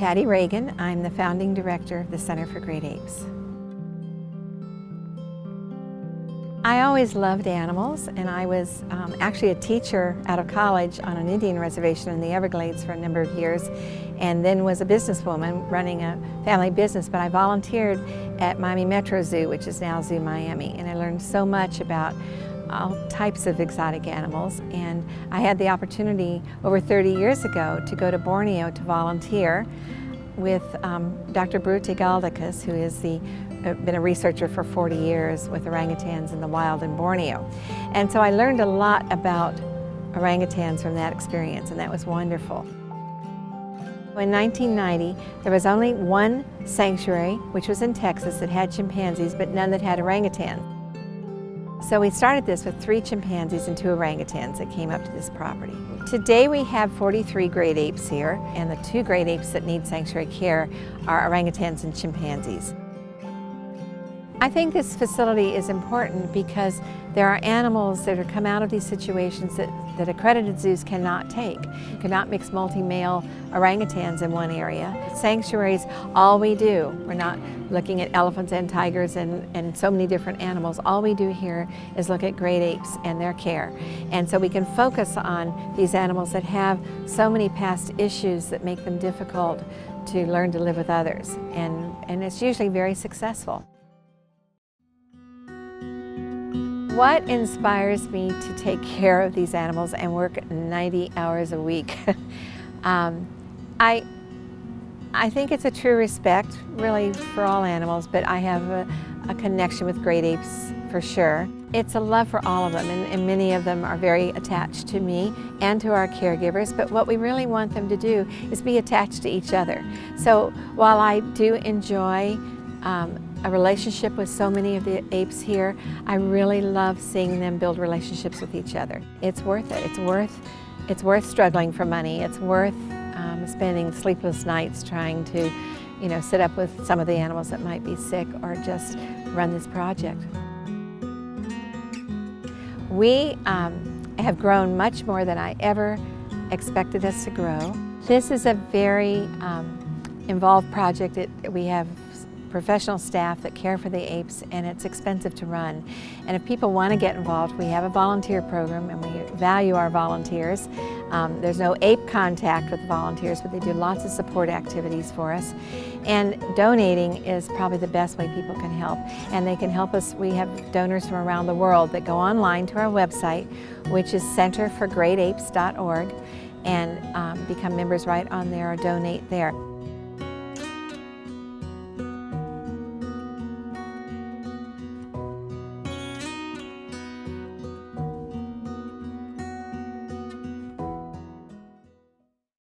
Patty Reagan. I'm the founding director of the Center for Great Apes. I always loved animals, and I was actually a teacher out of college on an Indian reservation in the Everglades for a number of years, and then was a businesswoman running a family business. But I volunteered at Miami Metro Zoo, which is now Zoo Miami, and I learned so much about all types of exotic animals. And I had the opportunity over 30 years ago to go to Borneo to volunteer with Dr. Bruti Galdakas, who is been a researcher for 40 years with orangutans in the wild in Borneo. And so I learned a lot about orangutans from that experience, and that was wonderful. In 1990, there was only one sanctuary, which was in Texas, that had chimpanzees, but none that had orangutans. So we started this with 3 chimpanzees and 2 orangutans that came up to this property. Today we have 43 great apes here, and the 2 great apes that need sanctuary care are orangutans and chimpanzees. I think this facility is important because there are animals that come out of these situations that accredited zoos cannot take. You cannot mix multi-male orangutans in one area. Sanctuaries, all we do, we're not looking at elephants and tigers and so many different animals. All we do here is look at great apes and their care. And so we can focus on these animals that have so many past issues that make them difficult to learn to live with others. And it's usually very successful. What inspires me to take care of these animals and work 90 hours a week? I think it's a true respect, really, for all animals, but I have a connection with great apes for sure. It's a love for all of them, and many of them are very attached to me and to our caregivers, but what we really want them to do is be attached to each other. So while I do enjoy a relationship with so many of the apes here, I really love seeing them build relationships with each other. It's worth it. It's worth struggling for money. It's worth spending sleepless nights trying to, sit up with some of the animals that might be sick or just run this project. We have grown much more than I ever expected us to grow. This is a very involved project. We have professional staff that care for the apes, and it's expensive to run. And if people want to get involved, we have a volunteer program, and we value our volunteers. There's no ape contact with volunteers, but they do lots of support activities for us. And donating is probably the best way people can help. And they can help us. We have donors from around the world that go online to our website, which is centerforgreatapes.org, and become members right on there or donate there.